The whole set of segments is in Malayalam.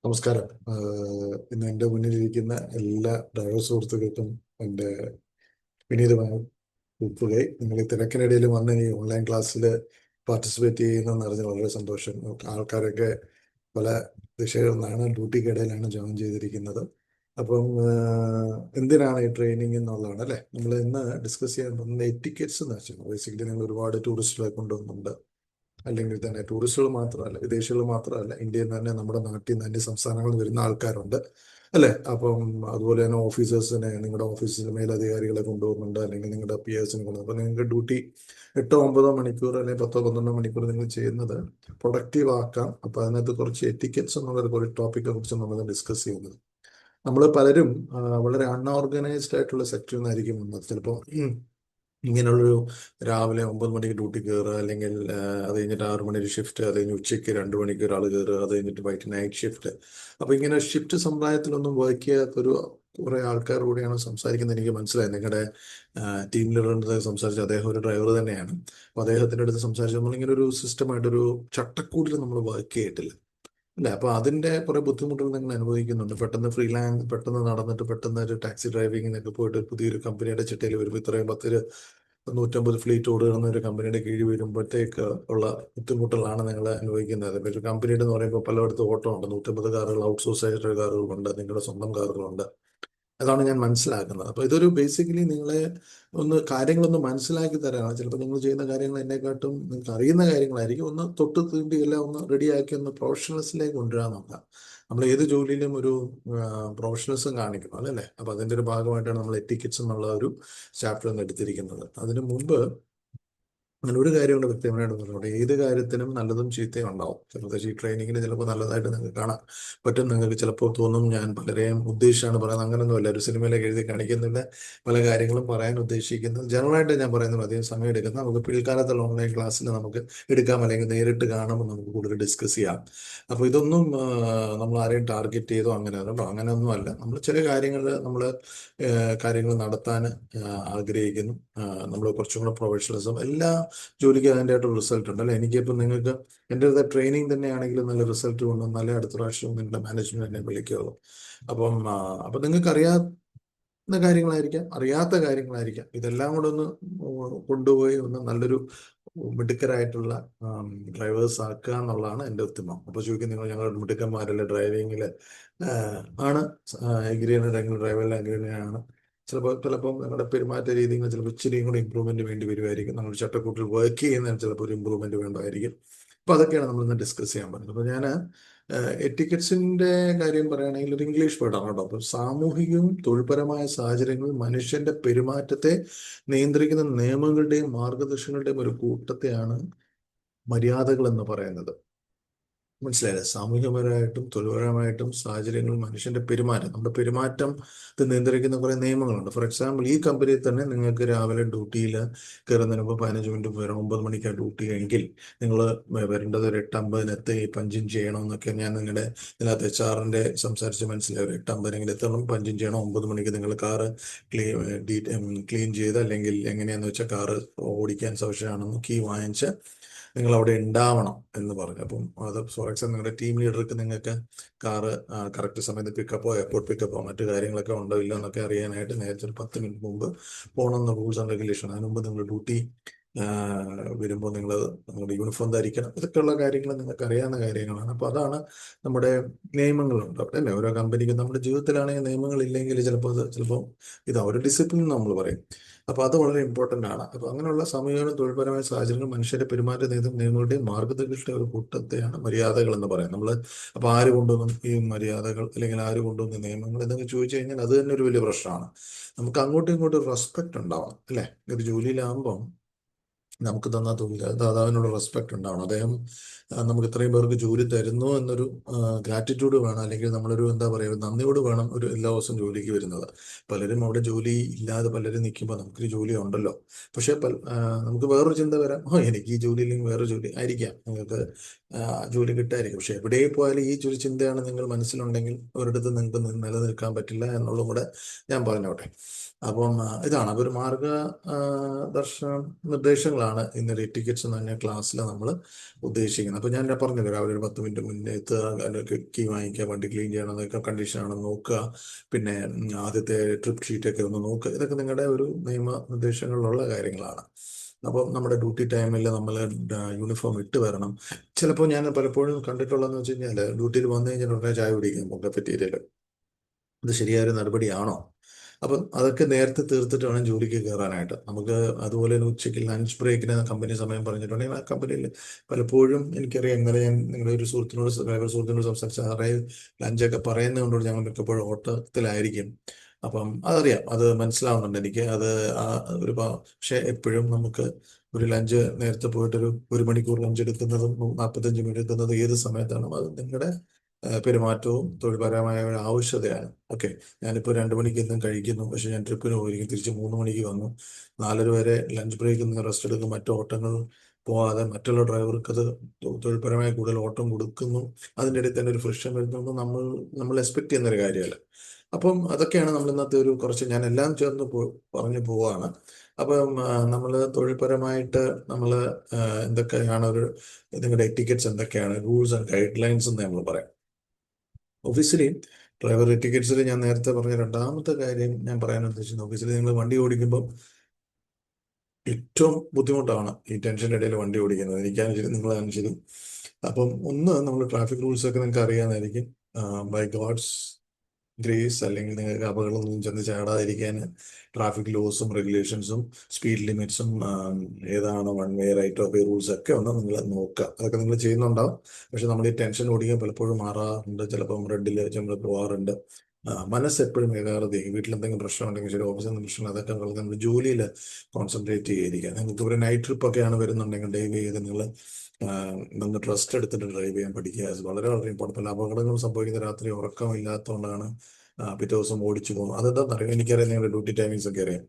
നമസ്കാരം. ഇന്ന് എൻ്റെ മുന്നിലിരിക്കുന്ന എല്ലാ ഡ്രൈവർ സുഹൃത്തുക്കൾക്കും എൻ്റെ വിനീതമായ ഒപ്പുകൈ. നിങ്ങൾ ഈ തിരക്കിനിടയിൽ വന്ന് ഈ ഓൺലൈൻ ക്ലാസ്സിൽ പാർട്ടിസിപ്പേറ്റ് ചെയ്യുന്നതെന്ന് അറിഞ്ഞ് വളരെ സന്തോഷം. ആൾക്കാരൊക്കെ പല ദിശകളിൽ നിന്നാണ്, ഡ്യൂട്ടിക്കിടയിലാണ് ജോയിൻ ചെയ്തിരിക്കുന്നത്. അപ്പം എന്തിനാണ് ഈ ട്രെയിനിങ് എന്നുള്ളതാണ് അല്ലേ നമ്മൾ ഇന്ന് ഡിസ്കസ് ചെയ്യാൻ പോകുന്നത്. എറ്റിക്കറ്റ്സ് എന്ന് വെച്ചാൽ ബേസിക്കലി നിങ്ങൾ ഒരുപാട് ടൂറിസ്റ്റുകളെ കൊണ്ടുവന്നുണ്ട്, അല്ലെങ്കിൽ തന്നെ ടൂറിസ്റ്റുകൾ മാത്രമല്ല, വിദേശികൾ മാത്രമല്ല, ഇന്ത്യയിൽ നിന്ന് തന്നെ, നമ്മുടെ നാട്ടിൽ നിന്ന്, അന്യ സംസ്ഥാനങ്ങളിൽ നിന്ന് വരുന്ന ആൾക്കാരുണ്ട് അല്ലേ. അപ്പം അതുപോലെ തന്നെ ഓഫീസേഴ്സിനെ, നിങ്ങളുടെ ഓഫീസിലെ മേലധികാരികളെ കൊണ്ടുപോകുന്നുണ്ട്, അല്ലെങ്കിൽ നിങ്ങളുടെ പിയേഴ്സിനെ കൊണ്ടുപോകും. അപ്പോൾ നിങ്ങൾക്ക് ഡ്യൂട്ടി 8-9 മണിക്കൂർ അല്ലെങ്കിൽ 10-12 മണിക്കൂർ നിങ്ങൾ ചെയ്യുന്നത് പ്രൊഡക്റ്റീവ് ആക്കാം. അപ്പോൾ അതിനകത്ത് കുറച്ച് എറ്റിക്കറ്റ്സ് എന്നുള്ള ഒരു ടോപ്പിക്കെ കുറിച്ച് നമ്മൾ ഡിസ്കസ് ചെയ്യുന്നത്. നമ്മൾ പലരും വളരെ അൺഓർഗനൈസ്ഡ് ആയിട്ടുള്ള സെക്ടറിൽ നിന്നായിരിക്കും വന്നത്. ചിലപ്പോൾ ഇങ്ങനെയുള്ളൊരു രാവിലെ 9 മണിക്ക് ഡ്യൂട്ടി കയറുക, അല്ലെങ്കിൽ അത് കഴിഞ്ഞിട്ട് 6 മണി ഒരു ഷിഫ്റ്റ്, അത് കഴിഞ്ഞ് ഉച്ചയ്ക്ക് 2 മണിക്ക് ഒരാൾ കയറുക, അത് കഴിഞ്ഞിട്ട് വൈകിട്ട് നൈറ്റ് ഷിഫ്റ്റ്. അപ്പോൾ ഇങ്ങനെ ഷിഫ്റ്റ് സമ്പ്രദായത്തിലൊന്നും വർക്ക് ചെയ്യാത്തൊരു കുറേ ആൾക്കാർ കൂടിയാണ് സംസാരിക്കുന്നത്. എനിക്ക് മനസ്സിലായി. നിങ്ങളുടെ ടീം ലീഡറിൻ്റെ സംസാരിച്ച്, അദ്ദേഹം ഒരു ഡ്രൈവർ തന്നെയാണ്. അപ്പോൾ അദ്ദേഹത്തിൻ്റെ അടുത്ത് സംസാരിച്ച് നമ്മളിങ്ങനെ ഒരു സിസ്റ്റമായിട്ടൊരു ചട്ടക്കൂടിൽ നമ്മൾ വർക്ക് ചെയ്തിട്ടില്ല അല്ലേ. അപ്പോൾ അതിൻ്റെ കുറേ ബുദ്ധിമുട്ടുകൾ നിങ്ങൾ അനുഭവിക്കുന്നുണ്ട്. പെട്ടെന്ന് ഫ്രീലാൻസ് പെട്ടെന്ന് നടന്നിട്ട് പെട്ടെന്ന് ഒരു ടാക്സി ഡ്രൈവിങ്ങിനൊക്കെ പോയിട്ട് പുതിയൊരു കമ്പനിയുടെ ചിട്ടയിൽ വരുമ്പോൾ ഇത്രയും 150 ഫ്ലീറ്റ് ഓടുന്ന ഒരു കമ്പനിയുടെ കീഴിൽ വരുമ്പോഴത്തേക്ക് ഉള്ള ബുദ്ധിമുട്ടുകളാണ് നിങ്ങൾ അനുഭവിക്കുന്നത്. ഇപ്പോൾ ഒരു കമ്പനിയുടെ എന്ന് പറയുമ്പോൾ പലയിടത്തും ഓട്ടം ഉണ്ട്. 150 കാറുകൾ, ഔട്ട്സോഴ്സ് ആയിട്ടുള്ള കാറുകളുണ്ട്, നിങ്ങളുടെ സ്വന്തം കാറുകളുണ്ട്. അതാണ് ഞാൻ മനസ്സിലാക്കുന്നത്. അപ്പോൾ ഇതൊരു ബേസിക്കലി നിങ്ങളെ കാര്യങ്ങളൊന്ന് മനസ്സിലാക്കി തരാനാണ്. ചിലപ്പോൾ നിങ്ങൾ ചെയ്യുന്ന കാര്യങ്ങൾ എന്നെക്കാട്ടും നിങ്ങൾക്ക് അറിയുന്ന കാര്യങ്ങളായിരിക്കും. ഒന്ന് തൊട്ട് തീണ്ടി എല്ലാം ഒന്ന് റെഡിയാക്കി ഒന്ന് പ്രൊഫഷണൽസിലേക്ക് കൊണ്ടുവരാൻ നോക്കാം. നമ്മൾ ഏത് ജോലിയിലും ഒരു പ്രൊഫഷണൽസും കാണിക്കണം അല്ലേ. അപ്പോൾ അതിൻ്റെ ഒരു ഭാഗമായിട്ടാണ് നമ്മൾ എറ്റിക്കറ്റ്സ് എന്നുള്ള ഒരു ചാപ്റ്റർ ഒന്ന് എടുത്തിരിക്കുന്നത്. അതിനു മുമ്പ് അങ്ങനെ ഒരു കാര്യം കൊണ്ട് വ്യക്തമായിട്ട് പറഞ്ഞോട്ടെ. ഏത് കാര്യത്തിനും നല്ലതും ചീത്തയും ഉണ്ടാവും. ചിലപ്പോൾ ഈ ട്രെയിനിങ്ങിന് ചിലപ്പോൾ നല്ലതായിട്ട് നിങ്ങൾക്ക് കാണാൻ പറ്റും. നിങ്ങൾക്ക് ചിലപ്പോൾ തോന്നും ഞാൻ പലരെയും ഉദ്ദേശിച്ചാണ് പറയുന്നത്. അങ്ങനെയൊന്നുമല്ല. ഒരു സിനിമയിലേക്ക് എഴുതി കാണിക്കുന്നില്ല. പല കാര്യങ്ങളും പറയാൻ ഉദ്ദേശിക്കുന്നത് ജനറലായിട്ട് ഞാൻ പറയുന്നത് അധികം സമയം എടുക്കുന്നത്. നമുക്ക് പിൽക്കാലത്തുള്ള ഓൺലൈൻ ക്ലാസ്സിൽ നമുക്ക് എടുക്കാം, അല്ലെങ്കിൽ നേരിട്ട് കാണുമ്പോൾ നമുക്ക് കൂടുതൽ ഡിസ്കസ് ചെയ്യാം. അപ്പോൾ ഇതൊന്നും നമ്മൾ ആരെയും ടാർഗറ്റ് ചെയ്തോ അങ്ങനെയൊന്നും അല്ല. നമ്മൾ ചില കാര്യങ്ങളിൽ കാര്യങ്ങൾ നടത്താൻ ആഗ്രഹിക്കുന്നു. നമ്മൾ കുറച്ചും കൂടെ പ്രൊഫഷണലിസം, എല്ലാ ജോലിക്ക് അതിൻ്റെതായിട്ട് റിസൾട്ട് ഉണ്ട് അല്ലേ. എനിക്കിപ്പോൾ നിങ്ങൾക്ക് എൻ്റെ അടുത്ത ട്രെയിനിങ് തന്നെയാണെങ്കിലും നല്ല റിസൾട്ട് കൊണ്ടുവന്നാലേ അടുത്ത പ്രാവശ്യം നിങ്ങളുടെ മാനേജ്മെന്റ് എന്നെ വിളിക്കുകയുള്ളൂ. അപ്പം നിങ്ങൾക്ക് അറിയാവുന്ന കാര്യങ്ങളായിരിക്കാം, അറിയാത്ത കാര്യങ്ങളായിരിക്കാം. ഇതെല്ലാം കൂടെ ഒന്ന് കൊണ്ടുപോയി ഒന്ന് നല്ലൊരു മിടുക്കരായിട്ടുള്ള ഡ്രൈവേഴ്സ് ആക്കുക എന്നുള്ളതാണ് എൻ്റെ ഉത്തമം. അപ്പോൾ ചോദിക്കും, നിങ്ങൾ ഞങ്ങളുടെ മിടുക്കന്മാരല്ലേ ഡ്രൈവിങ്ങിൽ ആണ് എഗ്രിയാണ്, ഡ്രൈവറിലെ എഗ്രിയാണ്. ചിലപ്പോൾ നിങ്ങളുടെ പെരുമാറ്റ രീതികൾ ചിലപ്പോൾ ഇച്ചിരിയും കൂടി ഇമ്പ്രൂവ്മെന്റ് വേണ്ടി വരുമായിരിക്കും. നമ്മൾ ചട്ടക്കൂട്ടിൽ വർക്ക് ചെയ്യുന്നതിന് ചിലപ്പോൾ ഒരു ഇമ്പ്രൂവ്മെന്റ് വേണ്ടതായിരിക്കും. അപ്പോൾ അതൊക്കെയാണ് നമ്മളിന്ന് ഡിസ്കസ് ചെയ്യാൻ പറ്റുന്നത്. അപ്പോൾ ഞാൻ എറ്റിക്കറ്റ്സിന്റെ കാര്യം പറയുകയാണെങ്കിൽ ഒരു ഇംഗ്ലീഷ് വേർഡാണ് കേട്ടോ. അപ്പോൾ സാമൂഹികവും തൊഴിൽപരമായ സാഹചര്യങ്ങളിൽ മനുഷ്യന്റെ പെരുമാറ്റത്തെ നിയന്ത്രിക്കുന്ന നിയമങ്ങളുടെയും മാർഗദർശനങ്ങളുടെയും ഒരു കൂട്ടത്തെയാണ് മര്യാദകൾ എന്ന് പറയുന്നത്. മനസ്സിലായില്ലേ. സാമൂഹികപരമായിട്ടും തൊഴിൽപരമായിട്ടും സാഹചര്യങ്ങളിൽ മനുഷ്യന്റെ പെരുമാറ്റം, നമ്മുടെ പെരുമാറ്റം നിയന്ത്രിക്കുന്ന കുറേ നിയമങ്ങളുണ്ട്. ഫോർ എക്സാമ്പിൾ, ഈ കമ്പനിയിൽ തന്നെ നിങ്ങൾക്ക് രാവിലെ ഡ്യൂട്ടിയിൽ കയറുന്നതിന് മുമ്പ് 15 മിനിറ്റ് വരും. 9 മണിക്കാണ് ഡ്യൂട്ടി എങ്കിൽ നിങ്ങൾ വരേണ്ടത് ഒരു 8:50 പഞ്ചിങ് ചെയ്യണം എന്നൊക്കെ ഞാൻ നിങ്ങളുടെ ഇതിനകത്ത് HR-ന്റെ സംസാരിച്ച് മനസ്സിലായി. ഒരു 8:50 എത്തണം, പഞ്ചിങ് ചെയ്യണം. 9 മണിക്ക് നിങ്ങൾ കാറ് ക്ലീൻ ചെയ്ത്, അല്ലെങ്കിൽ എങ്ങനെയാണെന്ന് വെച്ചാൽ കാറ് ഓടിക്കാൻ സൗകര്യമാണെന്ന് കീ വാങ്ങിച്ച് നിങ്ങൾ അവിടെ ഉണ്ടാവണം എന്ന് പറഞ്ഞു. അപ്പം അത് ഫോർ എക്സാമ്പിൾ നിങ്ങളുടെ ടീം ലീഡർക്ക് നിങ്ങൾക്ക് കാറ് കറക്റ്റ് സമയത്ത് പിക്കപ്പോ എയർപോർട്ട് പിക്കപ്പോ മറ്റു കാര്യങ്ങളൊക്കെ ഉണ്ടോ ഇല്ല എന്നൊക്കെ അറിയാനായിട്ട് നേരത്തെ ഒരു 10 മിനിറ്റ് മുമ്പ് പോകണമെന്ന റൂൾസ് ആൻഡ് റെഗുലേഷൻ. അതിന് മുമ്പ് നിങ്ങൾ ഡ്യൂട്ടി വരുമ്പോൾ നിങ്ങളുടെ യൂണിഫോം ധരിക്കണം. ഇതൊക്കെയുള്ള കാര്യങ്ങൾ നിങ്ങൾക്ക് അറിയാവുന്ന കാര്യങ്ങളാണ്. അപ്പോൾ അതാണ് നമ്മുടെ നിയമങ്ങളുണ്ട് അല്ലേ. ഓരോ കമ്പനിക്കും നമ്മുടെ ജീവിതത്തിലാണെങ്കിൽ നിയമങ്ങളില്ലെങ്കിൽ ചിലപ്പോൾ ഇതാ ഒരു ഡിസിപ്ലിൻ നമ്മൾ പറയും. അപ്പോൾ അത് വളരെ ഇമ്പോർട്ടൻ്റ് ആണ്. അപ്പോൾ അങ്ങനെയുള്ള സമീപനം തൊഴിൽപരമായ സാഹചര്യങ്ങൾ മനുഷ്യരെ പെരുമാറ്റ നിയമങ്ങളുടെയും മാർഗദർശികളുടെ ഒരു കൂട്ടത്തെയാണ് മര്യാദകൾ എന്ന് പറയും നമ്മൾ. അപ്പോൾ ആര് കൊണ്ടുവന്നും ഈ മര്യാദകൾ, അല്ലെങ്കിൽ ആര് കൊണ്ടുവന്ന നിയമങ്ങൾ എന്നൊക്കെ ചോദിച്ചു കഴിഞ്ഞാൽ അത് തന്നെ ഒരു വലിയ പ്രശ്നമാണ്. നമുക്ക് അങ്ങോട്ടും ഇങ്ങോട്ടും റെസ്പെക്ട് ഉണ്ടാവണം അല്ലേ. ഒരു ജോലിയിലാകുമ്പം നമുക്ക് തന്ന ദാതാവിനോട് റെസ്പെക്ട് ഉണ്ടാവണം. അദ്ദേഹം നമുക്ക് ഇത്രയും പേർക്ക് ജോലി തരുന്നു എന്നൊരു ഗ്രാറ്റിറ്റ്യൂഡ് വേണം, അല്ലെങ്കിൽ നമ്മളൊരു എന്താ പറയുക, നന്ദിയോട് വേണം ഒരു എല്ലാ ദിവസവും ജോലിക്ക് വരുന്നത്. പലരും അവിടെ ജോലി ഇല്ലാതെ പലരും നിൽക്കുമ്പോൾ നമുക്കൊരു ജോലി ഉണ്ടല്ലോ. പക്ഷെ നമുക്ക് വേറൊരു ചിന്ത വരാം, എനിക്ക് ഈ ജോലി ഇല്ലെങ്കിൽ വേറൊരു ജോലി ആയിരിക്കാം, നിങ്ങൾക്ക് ജോലി കിട്ടായിരിക്കും. പക്ഷെ എവിടെ പോയാലും ഈ ഒരു ചിന്തയാണ് നിങ്ങൾ മനസ്സിലുണ്ടെങ്കിൽ ഒരിടത്ത് നിങ്ങൾക്ക് നിലനിൽക്കാൻ പറ്റില്ല എന്നുള്ളതും കൂടെ ഞാൻ പറഞ്ഞോട്ടെ. അപ്പം ഇതാണ് അതൊരു നിർദ്ദേശങ്ങളാണ് കാര്യങ്ങളാണ് ഇന്നൊരു ടിക്കറ്റ്സ് എന്ന് പറഞ്ഞ ക്ലാസ്സിൽ നമ്മൾ ഉദ്ദേശിക്കുന്നത്. അപ്പോൾ ഞാൻ പറഞ്ഞല്ലോ, രാവിലെ ഒരു 10 മിനിറ്റ് മുന്നേ എത്തുക, കീ വാങ്ങിക്കുക, വണ്ടി ക്ലീൻ ചെയ്യണം, അതൊക്കെ കണ്ടീഷനാണെന്ന് നോക്കുക, പിന്നെ ആദ്യത്തെ ട്രിപ്പ് ഷീറ്റൊക്കെ ഒന്ന് നോക്കുക. ഇതൊക്കെ നിങ്ങളുടെ ഒരു നിയമനിർദ്ദേശങ്ങളിലുള്ള കാര്യങ്ങളാണ്. അപ്പോൾ നമ്മുടെ ഡ്യൂട്ടി ടൈമിൽ നമ്മൾ യൂണിഫോം ഇട്ട് വരണം. ചിലപ്പോൾ ഞാൻ പലപ്പോഴും കണ്ടിട്ടുള്ളതെന്ന് വെച്ച് കഴിഞ്ഞാൽ, ഡ്യൂട്ടിയിൽ വന്നു കഴിഞ്ഞാൽ ഉടനെ ചായ കുടിക്കും കഫറ്റീരിയയിൽ. ഇത് ശരിയായൊരു നടപടിയാണോ? അപ്പം അതൊക്കെ നേരത്തെ തീർത്തിട്ട് വേണം ജോലിക്ക് കയറാനായിട്ട്. നമുക്ക് അതുപോലെ തന്നെ ഉച്ചയ്ക്ക് ലഞ്ച് ബ്രേക്കിന് കമ്പനി സമയം പറഞ്ഞിട്ടുണ്ടെങ്കിൽ ആ കമ്പനിയിൽ പലപ്പോഴും എനിക്കറിയാം, ഇന്നലെ ഞാൻ നിങ്ങളുടെ ഒരു ഡ്രൈവർ സുഹൃത്തിനോട് സംസാരിച്ച ആറേ ലഞ്ചൊക്കെ പറയുന്നത് കൊണ്ടോട് ഞങ്ങൾ മിക്കപ്പോഴും ഓട്ടത്തിലായിരിക്കും. അപ്പം അതറിയാം, അത് മനസ്സിലാവുന്നുണ്ട് എനിക്ക്. അത് ആ ഒരു പക്ഷേ എപ്പോഴും നമുക്ക് ഒരു ലഞ്ച് നേരത്തെ പോയിട്ടൊരു 1 മണിക്കൂർ ലഞ്ച് എടുക്കുന്നതും 45 മിനിറ്റ് എടുക്കുന്നതും ഏത് സമയത്താണ് അത് നിങ്ങളുടെ പെരുമാറ്റവും തൊഴിൽപരമായ ഒരു ആവശ്യതയാണ്. ഓക്കെ, ഞാനിപ്പോൾ 2 മണിക്ക് എന്തും കഴിക്കുന്നു, പക്ഷെ ഞാൻ ട്രിപ്പിന് പോയിരിക്കും, തിരിച്ച് 3 മണിക്ക് വന്നു, 4:30 വരെ ലഞ്ച് ബ്രേക്കിൽ നിന്ന് റെസ്റ്റ് എടുക്കും, മറ്റു ഓട്ടങ്ങൾ പോവാതെ മറ്റുള്ള ഡ്രൈവർക്ക് അത് തൊഴിൽപരമായ കൂടുതൽ ഓട്ടം കൊടുക്കുന്നു, അതിൻ്റെ ഇടയിൽ തന്നെ ഒരു ഫ്രിക്ഷൻ വരുന്നു, നമ്മൾ എക്സ്പെക്ട് ചെയ്യുന്ന ഒരു കാര്യമല്ല. അപ്പം അതൊക്കെയാണ് നമ്മൾ ഇന്നത്തെ ഒരു കുറച്ച്, ഞാൻ എല്ലാം ചേർന്ന് പറഞ്ഞു പോവാണ്. അപ്പം നമ്മൾ തൊഴിൽപരമായിട്ട് നമ്മൾ എന്തൊക്കെയാണ് ഒരു നിങ്ങളുടെ എറ്റിക്കറ്റ്സ് എന്തൊക്കെയാണ്, റൂൾസ് ആൻഡ് ഗൈഡ് ലൈൻസ് എന്ന് നമ്മൾ പറയാം. ഒഫീഷ്യലി ഡ്രൈവർ ടിക്കറ്റ്സിൽ ഞാൻ നേരത്തെ പറഞ്ഞ രണ്ടാമത്തെ കാര്യം ഞാൻ പറയാൻ ഉദ്ദേശിക്കുന്നത്, ഒഫീഷ്യലി നിങ്ങൾ വണ്ടി ഓടിക്കുമ്പോൾ ഏറ്റവും ബുദ്ധിമുട്ടാണ് ഈ ടെൻഷൻ്റെ ഇടയിൽ വണ്ടി ഓടിക്കുന്നത്. എനിക്കാണ് ശരി, നിങ്ങളാണ് ശരി. അപ്പം ഒന്ന്, നമ്മൾ ട്രാഫിക് റൂൾസ് ഒക്കെ നിങ്ങൾക്ക് അറിയാമായിരിക്കും. ബൈ ഗോഡ്സ് ഗ്രേസ്, അല്ലെങ്കിൽ നിങ്ങൾക്ക് അപകടമൊന്നും ചെന്ന് ചാടാതിരിക്കാൻ ട്രാഫിക് ലോസും റെഗുലേഷൻസും സ്പീഡ് ലിമിറ്റ്സും ഏതാണ് one way right of way rules ഒക്കെ ഒന്ന് നിങ്ങൾ നോക്കുക. അതൊക്കെ നിങ്ങൾ ചെയ്യുന്നുണ്ടാവും. പക്ഷെ നമ്മൾ ഈ ടെൻഷൻ ഓടിക്കാൻ പലപ്പോഴും മാറാറുണ്ട്. ചിലപ്പം റെഡിൽ നമ്മൾ പോകാറുണ്ട്. മനസ്സ് എപ്പോഴും ഏകാഗ്രത, വീട്ടിൽ എന്തെങ്കിലും പ്രശ്നം ഉണ്ടെങ്കിൽ ശരി, ഓഫീസിൽ നിന്ന് പ്രശ്നം, അതൊക്കെ നമ്മൾ ജോലിയിൽ കോൺസെൻട്രേറ്റ് ചെയ്തിരിക്കുക. നിങ്ങൾക്ക് ഒരു നൈറ്റ് ട്രിപ്പ് ഒക്കെയാണ് വരുന്നുണ്ടെങ്കിൽ ഡ്രൈവ് ചെയ്ത് നിങ്ങൾ ട്രസ്റ്റ് എടുത്തിട്ട് ഡ്രൈവ് ചെയ്യാൻ പഠിക്കുക. അത് വളരെ വളരെ ഇമ്പോർട്ടൻ്റ്. അപകടങ്ങൾ സംഭവിക്കുന്ന രാത്രി ഉറക്കമില്ലാത്തതുകൊണ്ടാണ് പിറ്റേ ദിവസം ഓടിച്ചു പോകും. അതെന്താണെന്ന് അറിയാം, എനിക്കറിയാം, നിങ്ങളുടെ ഡ്യൂട്ടി ടൈമിങ്സ് ഒക്കെ അറിയാം.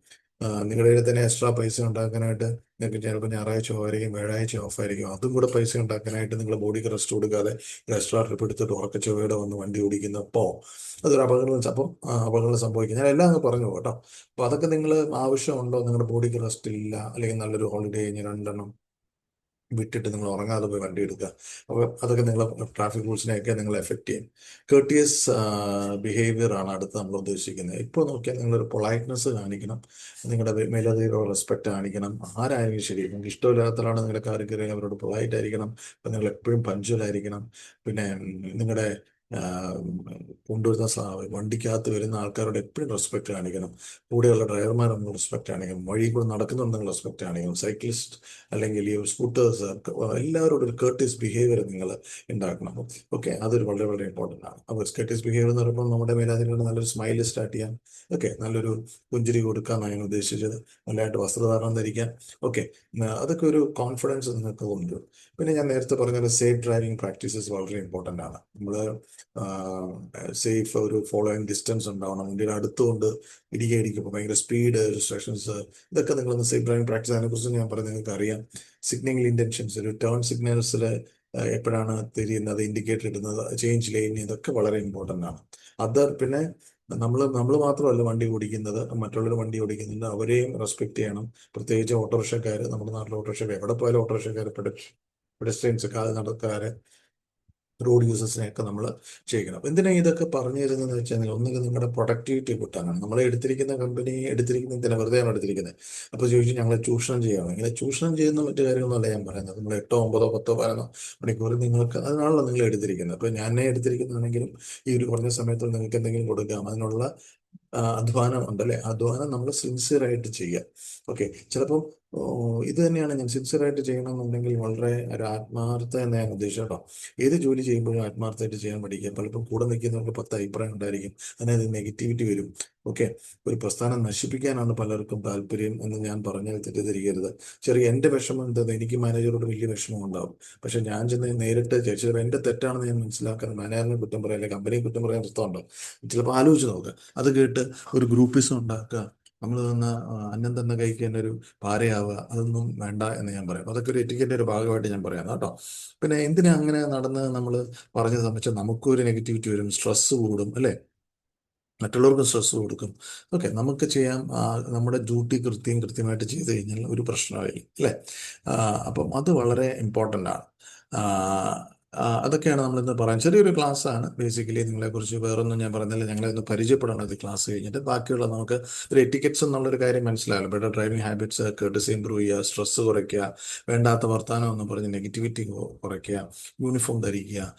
നിങ്ങളുടെ കയ്യിൽ തന്നെ എക്സ്ട്രാ പൈസ ഉണ്ടാക്കാനായിട്ട് നിങ്ങൾക്ക് ചിലപ്പോൾ ഞായറാഴ്ച ഓഫായിരിക്കും, വ്യാഴാഴ്ച ഓഫായിരിക്കും, അതും കൂടെ പൈസ ഉണ്ടാക്കാനായിട്ട് നിങ്ങൾ ബോഡിക്ക് റെസ്റ്റ് കൊടുക്കാതെ എക്സ്ട്രാ ട്രിപ്പ് എടുത്തിട്ട് ഉറക്കച്ചൊവ്വയുടെ വന്ന് വണ്ടി ഓടിക്കുന്നപ്പോൾ അതൊരു അപകടം. അപ്പം അപകടം സംഭവിക്കും. ഞാൻ എല്ലാം അങ്ങ് പറഞ്ഞു കേട്ടോ. അപ്പോൾ അതൊക്കെ നിങ്ങൾ ആവശ്യമുണ്ടോ? നിങ്ങളുടെ ബോഡിക്ക് റെസ്റ്റ് ഇല്ല, അല്ലെങ്കിൽ നല്ലൊരു ഹോളിഡേ കഴിഞ്ഞ് 2 എണ്ണം വിട്ടിട്ട് നിങ്ങൾ ഉറങ്ങാതെ പോയി വണ്ടി എടുക്കുക. അപ്പോൾ അതൊക്കെ നിങ്ങൾ ട്രാഫിക് റൂൾസിനെയൊക്കെ നിങ്ങൾ എഫക്റ്റ് ചെയ്യും. കേർട്ടിയസ് ബിഹേവിയർ ആണ് അടുത്ത് നമ്മൾ ഉദ്ദേശിക്കുന്നത്. ഇപ്പോൾ നോക്കിയാൽ നിങ്ങളൊരു പൊളൈറ്റ്നെസ് കാണിക്കണം, നിങ്ങളുടെ മേലധികാരിയോട് റെസ്പെക്ട് കാണിക്കണം. ആരായാലും ശരി, നിങ്ങൾക്ക് ഇഷ്ടമില്ലാത്തവരാണ് നിങ്ങളുടെ കാറിൽ കയറി, അവരോട് പൊളൈറ്റ് ആയിരിക്കണം. അപ്പം നിങ്ങൾ എപ്പോഴും പഞ്ച്വൽ ആയിരിക്കണം. പിന്നെ നിങ്ങളുടെ കൊണ്ടുവരുന്ന വണ്ടിക്കകത്ത് വരുന്ന ആൾക്കാരോട് എപ്പോഴും റെസ്പെക്ട് കാണിക്കണം. കൂടെയുള്ള ഡ്രൈവർമാരൊന്നും റെസ്പെക്ട് കാണിക്കണം. വഴി കൂടെ നടക്കുന്നുണ്ടെങ്കിൽ റെസ്പെക്ട് കാണിക്കണം. സൈക്ലിസ്റ്റ് അല്ലെങ്കിൽ ഈ സ്കൂട്ടേഴ്സ്, എല്ലാവരോടും ഒരു കേർട്ടിയസ് ബിഹേവിയർ നിങ്ങൾ ഉണ്ടാക്കണം. ഓക്കെ, അതൊരു വളരെ വളരെ ഇമ്പോർട്ടൻ്റ് ആണ്. അപ്പോൾ കേർട്ടിയസ് ബിഹേവിയർ എന്ന് പറയുമ്പോൾ നമ്മുടെ മേലാതിരിയുടെ നല്ലൊരു സ്മൈൽ സ്റ്റാർട്ട് ചെയ്യാം. ഓക്കെ, നല്ലൊരു പുഞ്ചിരി കൊടുക്കാമെന്നാണ് ഞാൻ ഉദ്ദേശിച്ചത്. നല്ലതായിട്ട് വസ്ത്രധാരണം ധരിക്കാം. ഓക്കെ, അതൊക്കെ ഒരു കോൺഫിഡൻസ് നിങ്ങൾക്ക് കൊണ്ടുവരും. പിന്നെ ഞാൻ നേരത്തെ പറഞ്ഞ സേഫ് ഡ്രൈവിംഗ് പ്രാക്ടീസസ് വളരെ ഇമ്പോർട്ടൻ്റ് ആണ്. നമ്മൾ സേഫ് ഒരു ഫോളോയിങ് ഡിസ്റ്റൻസ് ഉണ്ടാവണം. വണ്ടിയുടെ അടുത്തുകൊണ്ട് ഇടിക്കുമ്പോൾ ഭയങ്കര സ്പീഡ് റിസ്ട്രിക്ഷൻസ്, ഇതൊക്കെ നിങ്ങളൊന്ന് സേഫ് ഡ്രൈവിംഗ് പ്രാക്ടീസ്, അതിനെക്കുറിച്ച് ഞാൻ പറഞ്ഞത് നിങ്ങൾക്ക് അറിയാം. സിഗ്നൽ ഇന്റൻഷൻസ്, ഒരു ടേൺ സിഗ്നൽസിൽ എപ്പോഴാണ് തിരിയുന്നത്, ഇൻഡിക്കേറ്റർ ഇടുന്നത്, ചേഞ്ച് ലൈൻ, ഇതൊക്കെ വളരെ ഇമ്പോർട്ടൻ്റ് ആണ്. അത് പിന്നെ നമ്മൾ മാത്രമല്ല വണ്ടി ഓടിക്കുന്നത്, മറ്റുള്ളവർ വണ്ടി ഓടിക്കുന്നുണ്ട്, അവരെയും റെസ്പെക്ട് ചെയ്യണം. പ്രത്യേകിച്ച് ഓട്ടോറിക്ഷക്കാർ, നമ്മുടെ നാട്ടിലെ ഓട്ടോറിക്ഷക്കാർ, എവിടെ പോയാലും ഓട്ടോറിക്ഷക്കാർ, പെഡസ്ട്രിയൻസ്, കാൽ നടക്കാര്, റോഡ് യൂസേഴ്സിനെയൊക്കെ നമ്മൾ ചെയ്യണം. എന്തിനാ ഇതൊക്കെ പറഞ്ഞു തരുന്നതെന്ന് വെച്ചാൽ, ഒന്നുകിൽ നിങ്ങളുടെ പ്രൊഡക്ടിവിറ്റി കൂട്ടാനാണ്. നമ്മളെ എടുത്തിരിക്കുന്ന കമ്പനി എടുത്തിരിക്കുന്നതിന് വെറുതെയാണ് എടുത്തിരിക്കുന്നത്. അപ്പോൾ ചോദിച്ചു ഞങ്ങളെ ചൂഷണം ചെയ്യാമോ? ഇങ്ങനെ ചൂഷണം ചെയ്യുന്ന മറ്റു കാര്യങ്ങളൊന്നുമല്ല ഞാൻ പറയുന്നത്. നമ്മൾ 8, 9, 10, 11 മണിക്കൂർ നിങ്ങൾക്ക് അതിനാണല്ലോ നിങ്ങൾ എടുത്തിരിക്കുന്നത്. അപ്പോൾ ഞാൻ എടുത്തിരിക്കുന്നതാണെങ്കിലും ഈ ഒരു കുറഞ്ഞ സമയത്ത് നിങ്ങൾക്ക് എന്തെങ്കിലും കൊടുക്കാം, അതിനുള്ള അധ്വാനം ഉണ്ടല്ലേ, അധ്വാനം നമ്മൾ സിൻസിയർ ആയിട്ട് ചെയ്യുക. ഓക്കെ, ചിലപ്പം ഇത് തന്നെയാണ് ഞാൻ സിൻസിയർ ആയിട്ട് ചെയ്യണമെന്നുണ്ടെങ്കിൽ വളരെ ഒരു ആത്മാർത്ഥ എന്ന് ഞാൻ ഉദ്ദേശിച്ചു കേട്ടോ. ഏത് ജോലി ചെയ്യുമ്പോഴും ആത്മാർത്ഥമായിട്ട് ചെയ്യാൻ പഠിക്കുക. പലപ്പോൾ കൂടെ നിൽക്കുന്നവർക്ക് 10 അഭിപ്രായം ഉണ്ടായിരിക്കും, അതിനകത്ത് നെഗറ്റിവിറ്റി വരും. ഓക്കെ, ഒരു പ്രസ്ഥാനം നശിപ്പിക്കാനാണ് പലർക്കും താല്പര്യം എന്ന് ഞാൻ പറഞ്ഞാൽ തെറ്റിദ്ധരിക്കരുത്. എൻ്റെ വിഷമം എന്തത്, എനിക്ക് മാനേജറോട് വലിയ വിഷമം ഉണ്ടാവും. പക്ഷെ ഞാൻ ചെന്ന് നേരിട്ട് ചിലപ്പോൾ എൻ്റെ തെറ്റാണെന്ന് ഞാൻ മനസ്സിലാക്കാൻ മാനേജറിനെ കുറ്റം പറയാം, അല്ലെങ്കിൽ കമ്പനിയെ കുറ്റം പറയാൻ പുസ്തകമുണ്ടോ, ചിലപ്പോൾ ആലോചിച്ച് നോക്കുക. അത് കേട്ട് ഒരു ഗ്രൂപ്പിസം ഉണ്ടാക്കുക, നമ്മൾ തന്ന അന്നം തന്ന കൈക്ക് തന്നെ ഒരു പാരയാവുക, അതൊന്നും വേണ്ട എന്ന് ഞാൻ പറയാം. അതൊക്കെ ഒരു എറ്റിക്കറ്റിൻ്റെ ഒരു ഭാഗമായിട്ട് ഞാൻ പറയാം കേട്ടോ. പിന്നെ എന്തിനാ അങ്ങനെ നടന്ന് നമ്മൾ പറഞ്ഞത് സംബന്ധിച്ചാൽ നമുക്കൊരു നെഗറ്റിവിറ്റി വരും, സ്ട്രെസ് കൂടും, അല്ലേ? മറ്റുള്ളവർക്ക് സ്ട്രെസ് കൊടുക്കും. ഓക്കെ, നമുക്ക് ചെയ്യാം. നമ്മുടെ ഡ്യൂട്ടി കൃത്യമായിട്ട് ചെയ്ത് കഴിഞ്ഞാൽ ഒരു പ്രശ്നമില്ല, അല്ലേ? ആ, അപ്പം അത് വളരെ ഇമ്പോർട്ടൻ്റ് ആണ്. ആ, അതൊക്കെയാണ് നമ്മളിന്ന് പറയാൻ. ചെറിയൊരു ക്ലാസ് ആണ് ബേസിക്കലി. നിങ്ങളെക്കുറിച്ച് വേറൊന്നും ഞാൻ പറഞ്ഞില്ല. ഞങ്ങളെ ഒന്ന് പരിചയപ്പെടണം ഇത് ക്ലാസ് കഴിഞ്ഞിട്ട്. ബാക്കിയുള്ള നമുക്ക് ഒരു എറ്റിക്കറ്റ്സ് എന്നുള്ളൊരു കാര്യം മനസ്സിലായല്ലോ. Better driving habits, courtesy improve ചെയ്യുക, സ്ട്രെസ് കുറയ്ക്കുക, വേണ്ടാത്ത വർത്തമാനം എന്ന് പറഞ്ഞ് നെഗറ്റിവിറ്റി കുറയ്ക്കുക, യൂണിഫോം ധരിക്കുക,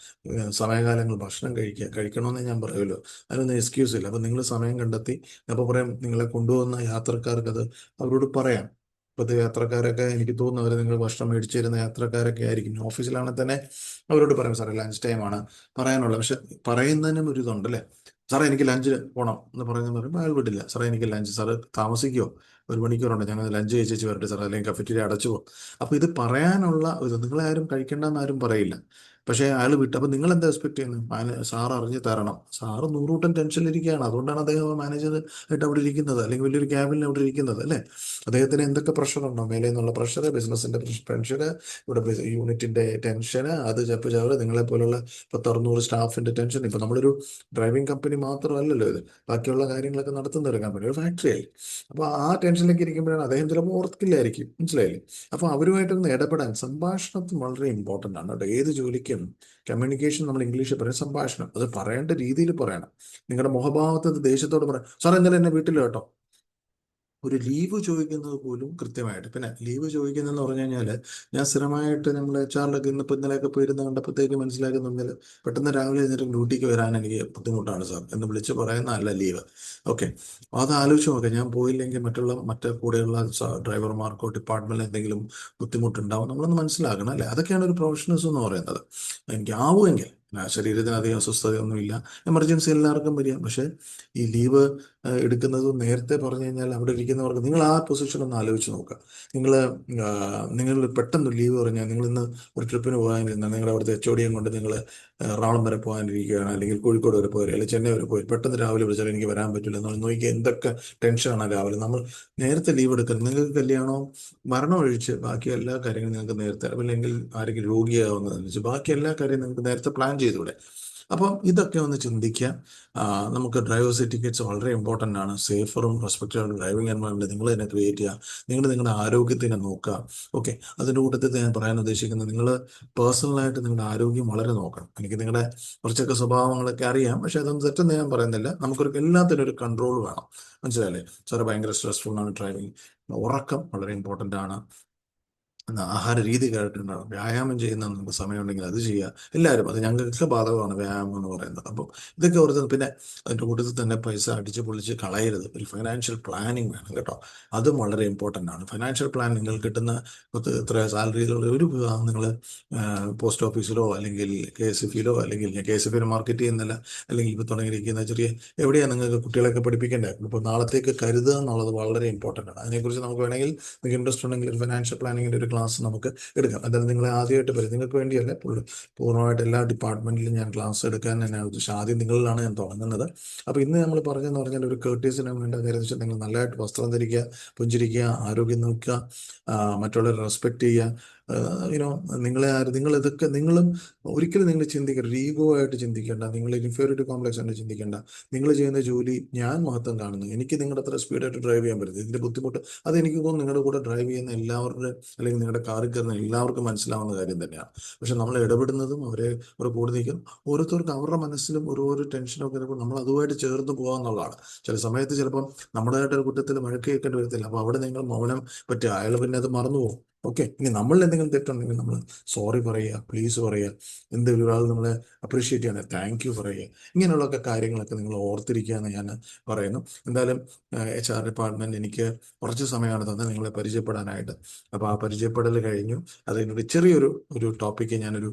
സമയകാലങ്ങൾ ഭക്ഷണം കഴിക്കണമെന്ന് ഞാൻ പറയുമല്ലോ, അതിനൊന്നും എക്സ്ക്യൂസ് ഇല്ല. അപ്പം നിങ്ങൾ സമയം കണ്ടെത്തി, അപ്പോൾ പറയാം, നിങ്ങളെ കൊണ്ടുപോകുന്ന യാത്രക്കാർക്ക് അത് അവരോട് പറയാം. ഇപ്പോഴത്തെ യാത്രക്കാരൊക്കെ എനിക്ക് തോന്നുന്നു അവർ നിങ്ങൾ ഭക്ഷണം മേടിച്ചു തരുന്ന യാത്രക്കാരൊക്കെ ആയിരിക്കും. ഓഫീസിലാണെങ്കിൽ തന്നെ അവരോട് പറയും, സാറേ ലഞ്ച് ടൈമാണ് പറയാനുള്ളത്. പക്ഷെ പറയുന്നതിനും ഒരു ഇതുണ്ട്, അല്ലേ? സാറേ എനിക്ക് ലഞ്ച് പോകണം എന്ന് പറയുമ്പോൾ അയാൾ വിടില്ല. സാറേ എനിക്ക് ലഞ്ച്, സാറ് താമസിക്കുമോ, 1 മണിക്കൂറുണ്ട്, ഞങ്ങൾ ലഞ്ച് കഴിച്ചു വരട്ടെ സാർ, അല്ലെങ്കിൽ കഫറ്റീരിയ അടച്ചു പോകും. അപ്പോൾ ഇത് പറയാനുള്ള ഇത് നിങ്ങളെ ആരും കഴിക്കേണ്ടെന്ന് ആരും പറയില്ല. പക്ഷേ അയാൾ വിട്ട്. അപ്പം നിങ്ങൾ എന്താ എക്സ്പെക്ട് ചെയ്യുന്നത്? സാർ അറിഞ്ഞ് തരണം. സാറ് നൂറുകൂട്ടം ടെൻഷനിലിരിക്കുകയാണ്. അതുകൊണ്ടാണ് അദ്ദേഹം മാനേജർ ആയിട്ട് അവിടെ ഇരിക്കുന്നത്, അല്ലെങ്കിൽ വലിയൊരു ക്യാബിനിൽ അവിടെ ഇരിക്കുന്നത്, അല്ലേ? അദ്ദേഹത്തിന് എന്തൊക്കെ പ്രഷറുണ്ടോ, മേലെ നിന്നുള്ള പ്രഷർ, ബിസിനസിന്റെ ടെൻഷന്, ഇവിടെ യൂണിറ്റിന്റെ ടെൻഷന്, അത് ചവറ്, നിങ്ങളെ പോലുള്ള 10-600 സ്റ്റാഫിന്റെ ടെൻഷൻ. ഇപ്പൊ നമ്മളൊരു ഡ്രൈവിംഗ് കമ്പനി മാത്രമല്ലല്ലോ ഇത്, ബാക്കിയുള്ള കാര്യങ്ങളൊക്കെ നടത്തുന്ന ഒരു കമ്പനി, ഒരു ഫാക്ടറി ആയി. അപ്പൊ ആ ടെൻഷനിലേക്ക് ഇരിക്കുമ്പോഴാണ് അദ്ദേഹം ചിലപ്പോൾ ഓർക്കില്ലായിരിക്കും. മനസ്സിലായില്ലേ? അപ്പൊ അവരുമായിട്ടൊന്ന് ഇടപെടാൻ സംഭാഷണത്തിൽ വളരെ ഇമ്പോർട്ടൻ്റ് ആണ് കേട്ടോ. ഏത് ജോലിക്കും കമ്മ്യൂണിക്കേഷൻ, നമ്മൾ ഇംഗ്ലീഷിൽ പറയും സംഭാഷണം. അത് പറയേണ്ട രീതിയിൽ പറയണം. നിങ്ങളുടെ മുഖഭാവത്ത് ദേഷ്യത്തോട് പറയാം, സാർ ഇന്നലെ എന്നെ വീട്ടിൽ കേട്ടോ. ഒരു ലീവ് ചോദിക്കുന്നത് പോലും കൃത്യമായിട്ട്. പിന്നെ ലീവ് ചോദിക്കുന്നതെന്ന് പറഞ്ഞു കഴിഞ്ഞാൽ, ഞാൻ സ്ഥിരമായിട്ട് നമ്മൾ HR ഇന്നിപ്പോൾ ഇന്നലെയൊക്കെ പോയിരുന്ന കണ്ടപ്പോഴത്തേക്ക് മനസ്സിലാക്കുന്നുണ്ടെങ്കിൽ, പെട്ടെന്ന് രാവിലെ എഴുന്നേറ്റ് ഡ്യൂട്ടിക്ക് വരാൻ എനിക്ക് ബുദ്ധിമുട്ടാണ് സാർ എന്ന് വിളിച്ച് പറയുന്ന അല്ല ലീവ്. ഓക്കെ, അത് ആലോചിച്ച് നോക്കാം. ഞാൻ പോയില്ലെങ്കിൽ മറ്റേ കൂടെയുള്ള ഡ്രൈവർമാർക്കോ ഡിപ്പാർട്ട്മെന്റിൽ എന്തെങ്കിലും ബുദ്ധിമുട്ടുണ്ടാവും. നമ്മളൊന്ന് മനസ്സിലാക്കണം, അല്ലേ? അതൊക്കെയാണ് ഒരു പ്രൊഫഷണലിസം എന്ന് പറയുന്നത്. എനിക്ക് ആവുമെങ്കിൽ, ശരീരത്തിന് അധികം അസ്വസ്ഥതയൊന്നുമില്ല, എമർജൻസി എല്ലാവർക്കും വരിക. പക്ഷേ ഈ ലീവ് എടുക്കുന്നത് നേരത്തെ പറഞ്ഞു കഴിഞ്ഞാൽ അവിടെ ഇരിക്കുന്നവർക്ക്, നിങ്ങൾ ആ പൊസിഷൻ ഒന്ന് ആലോചിച്ച് നോക്കുക. നിങ്ങൾ നിങ്ങൾ പെട്ടെന്ന് ലീവ് പറഞ്ഞാൽ, നിങ്ങൾ ഇന്ന് ഒരു ട്രിപ്പിന് പോകാനിരുന്ന നിങ്ങളുടെ അവിടുത്തെ HOD കൊണ്ട് നിങ്ങൾ എറണാകുളം വരെ പോകാനിരിക്കുകയാണ്, അല്ലെങ്കിൽ കോഴിക്കോട് വരെ പോയി, അല്ലെങ്കിൽ ചെന്നൈ വരെ പോയി, പെട്ടെന്ന് രാവിലെ വിളിച്ചാൽ എനിക്ക് വരാൻ പറ്റില്ല എന്ന് നോക്കി എന്തൊക്കെ ടെൻഷനാണ് രാവിലെ. നമ്മൾ നേരത്തെ ലീവ് എടുക്കുന്നത്, നിങ്ങൾക്ക് കല്യാണവും മരണം ഒഴിച്ച് ബാക്കി എല്ലാ കാര്യങ്ങളും നിങ്ങൾക്ക് നേരത്തെ, അല്ലെങ്കിൽ ആരെങ്കിലും രോഗിയാവുന്നതെന്ന് ബാക്കി എല്ലാ കാര്യവും നിങ്ങൾക്ക് നേരത്തെ പ്ലാൻ ചെയ്തൂടെ? അപ്പം ഇതൊക്കെ ഒന്ന് ചിന്തിക്കുക. നമുക്ക് ഡ്രൈവേഴ്സ് എറ്റിക്കറ്റ്സ് വളരെ ഇമ്പോർട്ടൻ്റ് ആണ്. സേഫറും റെസ്പെക്റ്റഡ് ഡ്രൈവിംഗ് എൻവയോൺമെന്റ് നിങ്ങൾ തന്നെ ക്രിയേറ്റ് ചെയ്യുക. നിങ്ങളുടെ ആരോഗ്യത്തിനെ നോക്കുക. ഓക്കെ, അതിൻ്റെ കൂട്ടത്തിൽ ഞാൻ പറയാൻ ഉദ്ദേശിക്കുന്നത്, നിങ്ങൾ പേഴ്സണലായിട്ട് നിങ്ങളുടെ ആരോഗ്യം വളരെ നോക്കണം. എനിക്ക് നിങ്ങളുടെ കുറച്ചൊക്കെ സ്വഭാവങ്ങളൊക്കെ അറിയാം, പക്ഷെ അതൊന്നും തെറ്റെന്ന് ഞാൻ പറയുന്നില്ല. നമുക്കൊരു എല്ലാത്തിനും ഒരു കൺട്രോൾ വേണം. മനസ്സിലായില്ലേ? സാറ് ഭയങ്കര സ്ട്രെസ്ഫുൾ ആണ് ഡ്രൈവിംഗ്. ഉറക്കം വളരെ ഇമ്പോർട്ടൻ്റ് ആണ്. ആഹാര രീതി കേട്ടിട്ടുണ്ടാകും. വ്യായാമം ചെയ്യുന്ന നമുക്ക് സമയമുണ്ടെങ്കിൽ അത് ചെയ്യുക. എല്ലാവരും, അത് ഞങ്ങൾക്ക് ബാധകമാണ് വ്യായാമം എന്ന് പറയുന്നത്. അപ്പം ഇതൊക്കെ ഓർത്ത്, പിന്നെ അതിൻ്റെ കൂട്ടത്തിൽ തന്നെ പൈസ അടിച്ച് പൊളിച്ച് കളയരുത്. ഒരു ഫൈനാൻഷ്യൽ പ്ലാനിങ് വേണം കേട്ടോ. അതും വളരെ ഇമ്പോർട്ടൻ്റ് ആണ്. ഫൈനാൻഷ്യൽ പ്ലാൻ, നിങ്ങൾ കിട്ടുന്ന ഇത്ര സാലറിയിലുള്ള ഒരു വിഭാഗം നിങ്ങൾ പോസ്റ്റ് ഓഫീസിലോ അല്ലെങ്കിൽ KSF-ലോ, അല്ലെങ്കിൽ KSF മാർക്കറ്റ് ചെയ്യുന്നില്ല, അല്ലെങ്കിൽ ഇപ്പോൾ തുടങ്ങിയിരിക്കുന്ന ചെറിയ എവിടെയാണ് നിങ്ങൾക്ക് കുട്ടികളൊക്കെ പഠിപ്പിക്കേണ്ടത്, ഇപ്പോൾ നാളത്തേക്ക് കരുതുക എന്നുള്ളത് വളരെ ഇമ്പോർട്ടൻ്റ് ആണ്. അതിനെക്കുറിച്ച് നമുക്ക് വേണമെങ്കിൽ, നിങ്ങൾക്ക് ഇൻട്രസ്റ്റ് ഉണ്ടെങ്കിൽ, ഒരു ഫൈനാൻഷ്യൽ പ്ലാനിങ്ങിൻ്റെ ഒരു ക്ലാസ് നമുക്ക് എടുക്കാം. അതായത് നിങ്ങളെ ആദ്യമായിട്ട് വരും, നിങ്ങൾക്ക് വേണ്ടിയല്ല, പൂർണ്ണമായിട്ട് എല്ലാ ഡിപ്പാർട്ട്മെന്റിലും ഞാൻ ക്ലാസ് എടുക്കാൻ തന്നെ ഉദ്ദേശിച്ചത്. ആദ്യം നിങ്ങളിലാണ് ഞാൻ തുടങ്ങുന്നത്. അപ്പോൾ ഇന്ന് നമ്മൾ പറഞ്ഞെന്ന് പറഞ്ഞാൽ, ഒരു കേർട്ടീസിന് വേണ്ട കാര്യം വെച്ചാൽ, നിങ്ങൾ നല്ലതായിട്ട് വസ്ത്രം ധരിക്കുക, പുഞ്ചിരിക്കുക, ആരോഗ്യം നോക്കുക, മറ്റുള്ളവരെ റെസ്പെക്ട് ചെയ്യുക. യുനോ നിങ്ങൾ ഇതൊക്കെ നിങ്ങളും ഒരിക്കലും നിങ്ങൾ ചിന്തിക്കരുത്, ഈഗോ ആയിട്ട് ചിന്തിക്കേണ്ട, നിങ്ങൾ ഇൻഫീരിയോറിറ്റി കോംപ്ലക്സ് ആയിട്ട് ചിന്തിക്കേണ്ട. നിങ്ങൾ ചെയ്യുന്ന ജോലി ഞാൻ മഹത്വം കാണുന്നു, എനിക്ക് നിങ്ങളുടെ അത്ര സ്പീഡായിട്ട് ഡ്രൈവ് ചെയ്യാൻ പറ്റുന്നത്, ഇതിൻ്റെ ബുദ്ധിമുട്ട് അത് എനിക്ക് തോന്നുന്നു നിങ്ങളുടെ കൂടെ ഡ്രൈവ് ചെയ്യുന്ന എല്ലാവരുടെ, അല്ലെങ്കിൽ നിങ്ങളുടെ കാറിൽ കയറുന്ന എല്ലാവർക്കും മനസ്സിലാവുന്ന കാര്യം തന്നെയാണ്. പക്ഷെ നമ്മൾ ഇടപെടുന്നതും അവരുടെ കൂടെ നിൽക്കും, ഓരോരുത്തർക്ക് അവരുടെ മനസ്സിലും ഓരോ ടെൻഷനൊക്കെ വരുമ്പോൾ നമ്മൾ അതുമായിട്ട് ചേർന്ന് പോകുക എന്നുള്ളതാണ്. ചില സമയത്ത് ചിലപ്പം നമ്മുടേതായിട്ടൊരു കുറ്റത്തിൽ വഴക്ക് കേൾക്കേണ്ടി വരത്തില്ല. അപ്പോൾ അവിടെ നിങ്ങൾ മൗനം പറ്റുക, അയാൾ പിന്നെ അത് മറന്നു പോകും. ഓക്കെ, ഇനി നമ്മളിൽ എന്തെങ്കിലും തെറ്റുണ്ടെങ്കിൽ നമ്മൾ സോറി പറയുക, പ്ലീസ് പറയുക, എന്തെങ്കിലും ഒരാൾ നമ്മളെ അപ്രീഷിയേറ്റ് ചെയ്യണേ താങ്ക് യു പറയുക. ഇങ്ങനെയുള്ളൊക്കെ കാര്യങ്ങളൊക്കെ നിങ്ങൾ ഓർത്തിരിക്കുക എന്ന് ഞാൻ പറയുന്നു. എന്തായാലും HR ഡിപ്പാർട്ട്മെന്റ് എനിക്ക് കുറച്ച് സമയമാണ് തന്നത് നിങ്ങളെ പരിചയപ്പെടാനായിട്ട്. അപ്പോൾ ആ പരിചയപ്പെടൽ കഴിഞ്ഞു. അതിനൊരു ചെറിയൊരു ടോപ്പിക്ക് ഞാനൊരു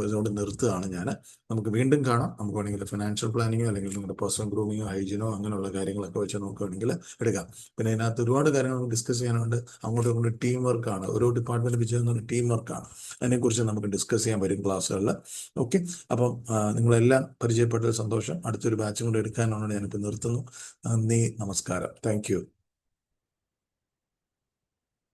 ഇതുകൊണ്ട് നിർത്തുകയാണ് ഞാൻ. നമുക്ക് വീണ്ടും കാണാം. നമുക്ക് വേണമെങ്കിൽ ഫിനാൻഷ്യൽ പ്ലാനിങ്ങോ, അല്ലെങ്കിൽ നിങ്ങളുടെ പേഴ്സണൽ ഗ്രൂമിങ്ങോ, ഹൈജീനോ, അങ്ങനെയുള്ള കാര്യങ്ങളൊക്കെ വെച്ച് നോക്കുകയാണെങ്കിൽ എടുക്കാം. പിന്നെ ഇതിനകത്ത് ഒരുപാട് കാര്യങ്ങൾ ഡിസ്കസ് ചെയ്യാനുണ്ട്. അങ്ങോട്ടും ഇങ്ങോട്ടും ടീം വർക്കാണ്, ഓരോ ഡിപ്പാർട്ട്മെന്റ് വിജയം ടീം വർക്കാണ്. അതിനെക്കുറിച്ച് നമുക്ക് ഡിസ്കസ് ചെയ്യാൻ വരും ക്ലാസ്സുകളിൽ. ഓക്കെ, അപ്പം നിങ്ങളെല്ലാം പരിചയപ്പെട്ടതിൽ സന്തോഷം. അടുത്തൊരു ബാച്ചും കൂടെ എടുക്കാനാണ് ഞാനിപ്പോൾ നിർത്തുന്നു. നന്ദി, നമസ്കാരം, താങ്ക് യു.